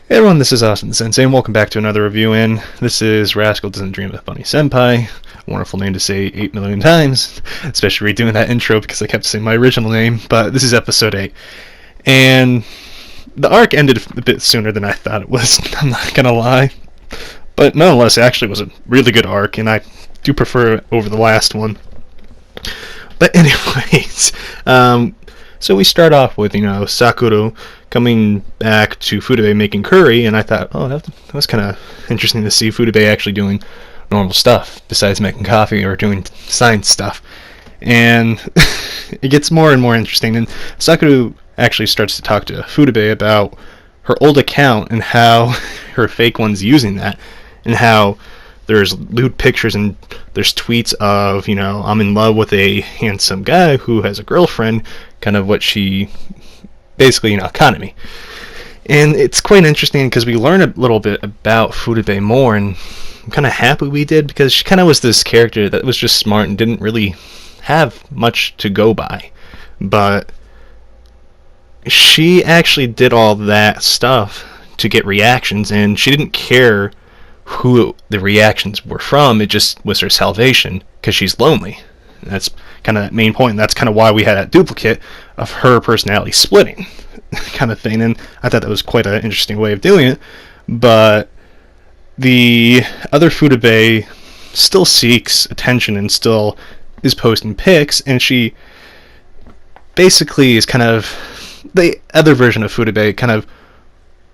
Hey everyone, this is Austin-Sensei, and welcome back to another review, and this is Rascal Doesn't Dream of Bunny Senpai. A wonderful name to say 8 million times, especially redoing that intro because I kept saying my original name, but this is episode 8. And the arc ended a bit sooner than I thought it was, I'm not gonna lie. But nonetheless, it actually was a really good arc, and I do prefer it over the last one. But anyways, so we start off with, Sakura coming back to Futaba making curry, and I thought, oh, that was kind of interesting to see Futaba actually doing normal stuff besides making coffee or doing science stuff. And it gets more and more interesting, and Sakura actually starts to talk to Futaba about her old account and how her fake one's using that, and how there's lewd pictures and there's tweets of, I'm in love with a handsome guy who has a girlfriend, kind of what she basically, economy. And it's quite interesting because we learn a little bit about Futaba more, and I'm kind of happy we did because she kind of was this character that was just smart and didn't really have much to go by. But she actually did all that stuff to get reactions, and she didn't care who the reactions were from. It just was her salvation because she's lonely. And that's kind of that main point, and that's kind of why we had that duplicate of her personality splitting kind of thing. And I thought that was quite an interesting way of doing it. But the other Futaba still seeks attention and still is posting pics, and she basically is kind of the other version of Futaba. Kind of,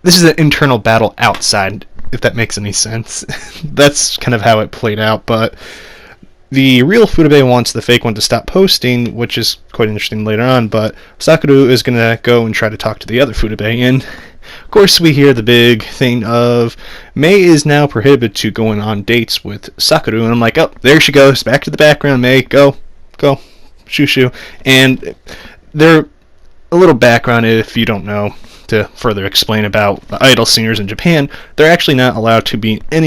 this is an internal battle outside, if that makes any sense. That's kind of how it played out. But the real Futaba wants the fake one to stop posting, which is quite interesting later on, but Sakura is going to go and try to talk to the other Futaba, and of course we hear the big thing of Mei is now prohibited to going on dates with Sakura, and I'm like, oh, there she goes, back to the background, Mei, go, shoo. And there, a little background if you don't know, to further explain about the idol singers in Japan, they're actually not allowed to be in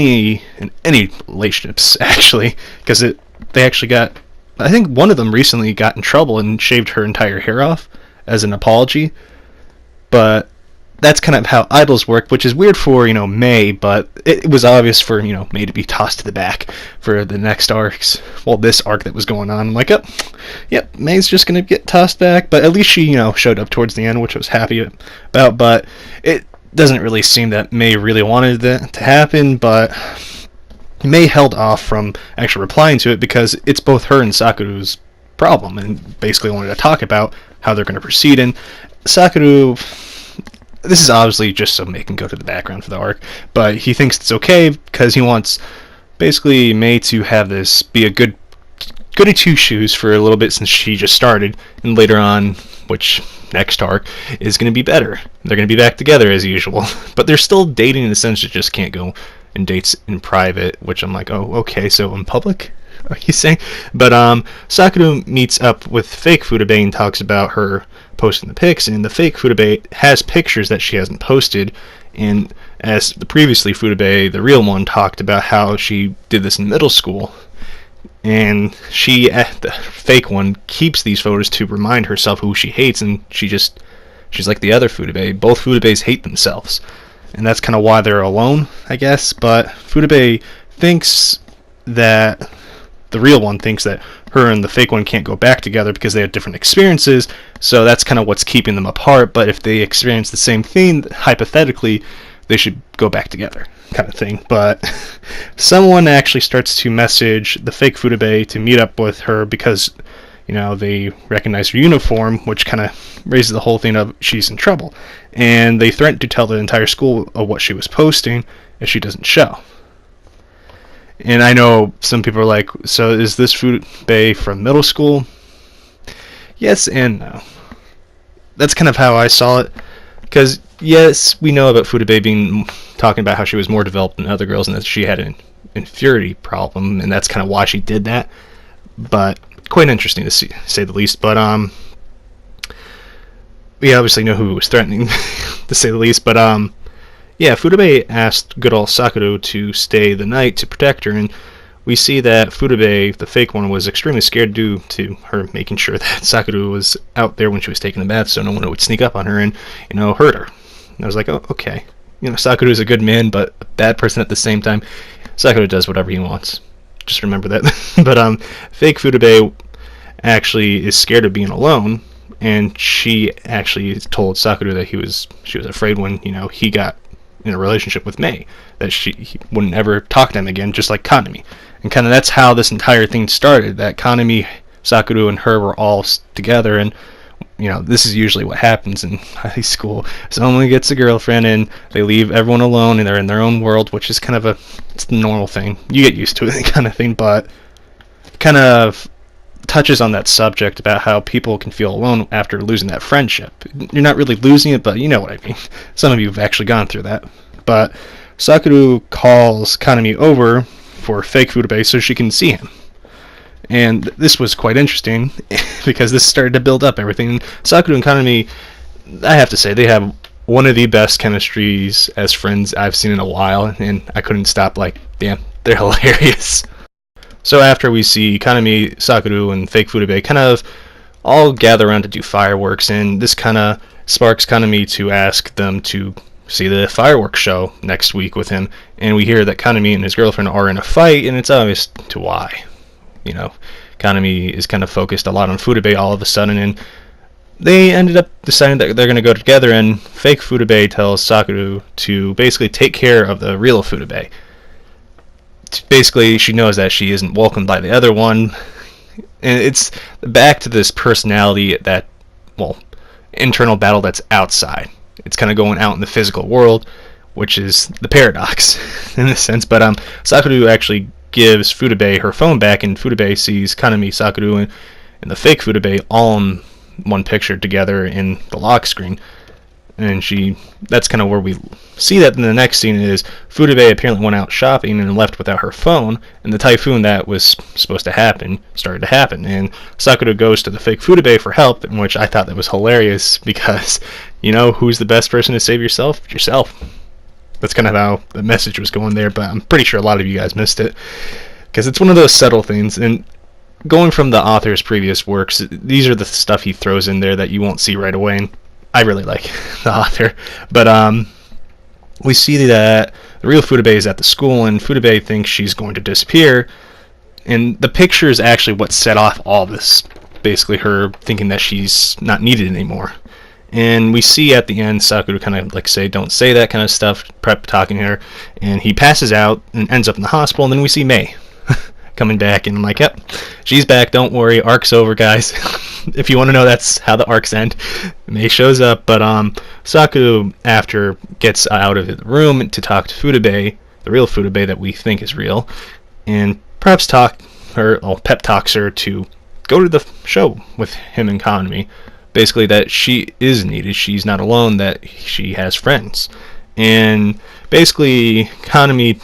any relationships, actually, because they actually got, I think one of them recently got in trouble and shaved her entire hair off as an apology. But that's kind of how idols work, which is weird for, Mei, but it was obvious for, Mei to be tossed to the back for the next arcs. Well, this arc that was going on. I'm like, yep, Mei's just going to get tossed back, but at least she, showed up towards the end, which I was happy about. But it doesn't really seem that Mei really wanted that to happen, but Mei held off from actually replying to it because it's both her and Sakura's problem, and basically wanted to talk about how they're going to proceed. And Sakura, this is obviously just so Mei can go to the background for the arc, but he thinks it's okay because he wants basically Mei to have this be a goody two-shoes for a little bit since she just started, and later on, which next arc, is going to be better. They're going to be back together as usual, but they're still dating in the sense that just can't go and dates in private, which I'm like, oh, okay, so in public, are you saying? But Sakura meets up with fake Futaba and talks about her posting the pics, and the fake Futaba has pictures that she hasn't posted, and as the previously Futaba, the real one, talked about how she did this in middle school, and she, the fake one, keeps these photos to remind herself who she hates, and she's like the other Futaba. Both Futabas hate themselves, and that's kind of why they're alone, I guess. But Futaba thinks that the real one thinks that her and the fake one can't go back together because they have different experiences, so that's kind of what's keeping them apart. But if they experience the same thing, hypothetically, they should go back together, kind of thing. But someone actually starts to message the fake Futaba to meet up with her because, they recognize her uniform, which kind of raises the whole thing of she's in trouble. And they threaten to tell the entire school of what she was posting if she doesn't show. And I know some people are like, so is this Futaba from middle school? Yes and no. That's kind of how I saw it. Because, yes, we know about Futaba talking about how she was more developed than other girls and that she had an inferiority problem, and that's kind of why she did that. But quite interesting to say the least. But we obviously know who was threatening, to say the least. But yeah, Futaba asked good old Sakura to stay the night to protect her, and we see that Futaba, the fake one, was extremely scared due to her making sure that Sakura was out there when she was taking the bath so no one would sneak up on her and, hurt her. And I was like, oh, okay. Sakura is a good man, but a bad person at the same time. Sakura does whatever he wants. Just remember that. But fake Futaba actually is scared of being alone, and she actually told Sakura that she was afraid when he got in a relationship with Mei, that he wouldn't ever talk to him again, just like Kanami. And kind of that's how this entire thing started. That Kanami, Sakura, and her were all together, and this is usually what happens in high school. Someone gets a girlfriend and they leave everyone alone and they're in their own world, which is kind of it's the normal thing. You get used to it, kind of thing, but kind of touches on that subject about how people can feel alone after losing that friendship. You're not really losing it, but you know what I mean. Some of you have actually gone through that. But Sakura calls Kanami over for fake Futaba so she can see him. And this was quite interesting because this started to build up everything. Sakura and Kanami, I have to say, they have one of the best chemistries as friends I've seen in a while, and I couldn't stop damn, they're hilarious. So after we see Kanami, Sakura, and fake Futaba kind of all gather around to do fireworks, and this kind of sparks Kanami to ask them to see the fireworks show next week with him, and we hear that Kanami and his girlfriend are in a fight, and it's obvious to why. Kanami is kind of focused a lot on Futaba all of a sudden, and they ended up deciding that they're going to go together, and fake Futaba tells Sakura to basically take care of the real Futaba. Basically, she knows that she isn't welcomed by the other one, and it's back to this personality internal battle that's outside. It's kind of going out in the physical world, which is the paradox in a sense, but Sakura actually gives Futaba her phone back, and Futaba sees Kanami, Sakura, and the fake Futaba all in one picture together in the lock screen. And that's kind of where we see that. In the next scene is Futaba apparently went out shopping and left without her phone, and the typhoon that was supposed to happen started to happen. And Sakura goes to the fake Futaba for help, in which I thought that was hilarious because, who's the best person to save yourself? Yourself. That's kind of how the message was going there, but I'm pretty sure a lot of you guys missed it, because it's one of those subtle things. And going from the author's previous works, these are the stuff he throws in there that you won't see right away, and I really like the author. But we see that the real Futaba is at the school, and Futaba thinks she's going to disappear, and the picture is actually what set off all this, basically her thinking that she's not needed anymore. And we see at the end Sakura kind of say, don't say that kind of stuff, prep talking to her, and he passes out and ends up in the hospital. And then we see Mei coming back, and I'm like, yep, she's back, don't worry, arc's over, guys. If you want to know, that's how the arcs end. Mei shows up, but Sakura, after, gets out of the room to talk to Futaba, the real Futaba that we think is real, and perhaps pep talks her to go to the show with him and Kanami. Basically, that she is needed, she's not alone, that she has friends. And basically, Kanami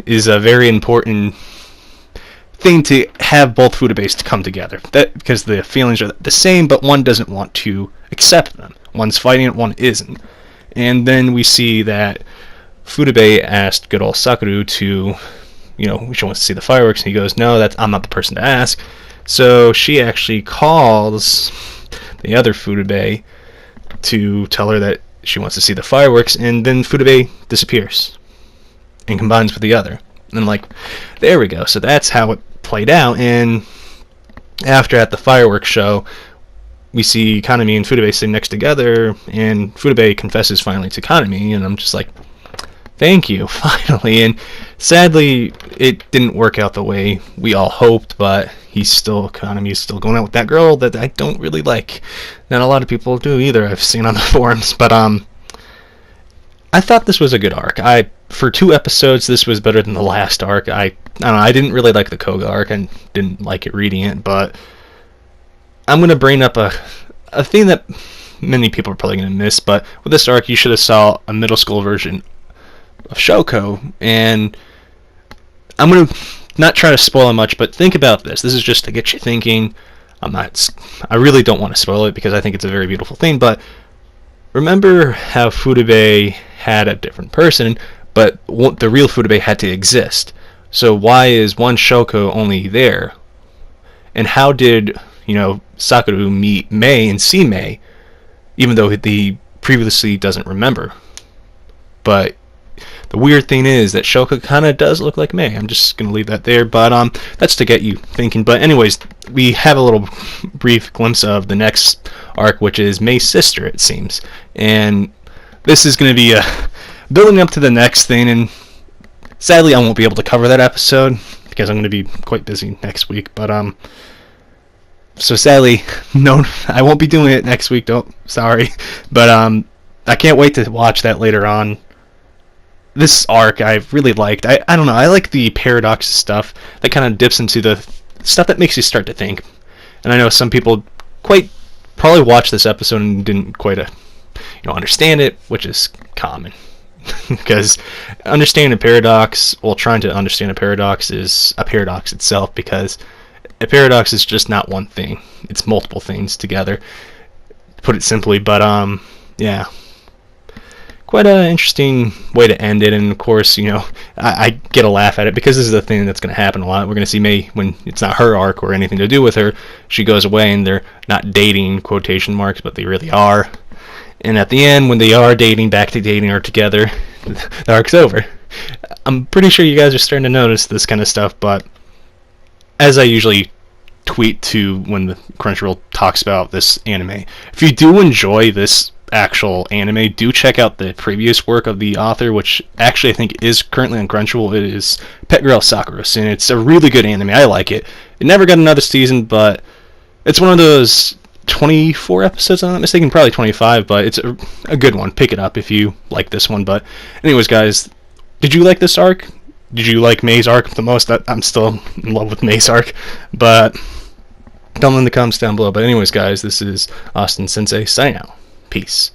is a very important thing to have both Futabas to come together. Because the feelings are the same, but one doesn't want to accept them. One's fighting it, one isn't. And then we see that Futaba asked good old Sakura to, she wants to see the fireworks, and he goes, no, I'm not the person to ask. So she actually calls the other Futaba to tell her that she wants to see the fireworks, and then Futaba disappears and combines with the other. And I'm like, there we go. So that's how it played out. And after, at the fireworks show, we see Kanami and Futaba sitting next together, and Futaba confesses finally to Kanami, and I'm just like, thank you, finally. And sadly, it didn't work out the way we all hoped, but Kanami is still going out with that girl that I don't really like. Not a lot of people do either, I've seen on the forums. But I thought this was a good arc. For 2 episodes, this was better than the last arc. I don't know, I didn't really like the Koga arc and didn't like it reading it, but I'm going to bring up a thing that many people are probably going to miss, but with this arc, you should have saw a middle school version of Shoko, and I'm going to not try to spoil much, but think about this. This is just to get you thinking. I really don't want to spoil it because I think it's a very beautiful thing, but remember how Futaba had a different person, but the real Futaba had to exist. So why is one Shoko only there? And how did, Sakura meet Mei and see Mei, even though the previously doesn't remember. But the weird thing is that Shoka kind of does look like Mei. I'm just going to leave that there, but that's to get you thinking. But anyways, we have a little brief glimpse of the next arc, which is Mei's sister, it seems. And this is going to be building up to the next thing, and sadly I won't be able to cover that episode because I'm going to be quite busy next week. But so sadly, no, I won't be doing it next week. Sorry. But I can't wait to watch that later on. This arc I really liked. I don't know, I like the paradox stuff that kind of dips into the stuff that makes you start to think. And I know some people probably watched this episode and didn't quite understand it, which is common. Because understanding a paradox, trying to understand a paradox is a paradox itself, because a paradox is just not one thing. It's multiple things together, to put it simply. But yeah. Quite an interesting way to end it, and of course, I get a laugh at it because this is the thing that's going to happen a lot. We're going to see Mei, when it's not her arc or anything to do with her, she goes away and they're not dating, quotation marks, but they really are. And at the end, when they are dating, back to dating or together, the arc's over. I'm pretty sure you guys are starting to notice this kind of stuff, but as I usually tweet to when the Crunchyroll talks about this anime, if you do enjoy this actual anime, do check out the previous work of the author, which actually I think is currently on Crunchyroll. It is Pet Girl Sakura, and it's a really good anime. I like it. It never got another season, but it's one of those 24 episodes, I'm not mistaken, probably 25, but it's a good one. Pick it up if you like this one. But anyways, guys, did you like this arc? Did you like Mei's arc the most? I'm still in love with Mei's arc, but tell me in the comments down below. But anyways, guys, this is Austin-Sensei signing out. Peace.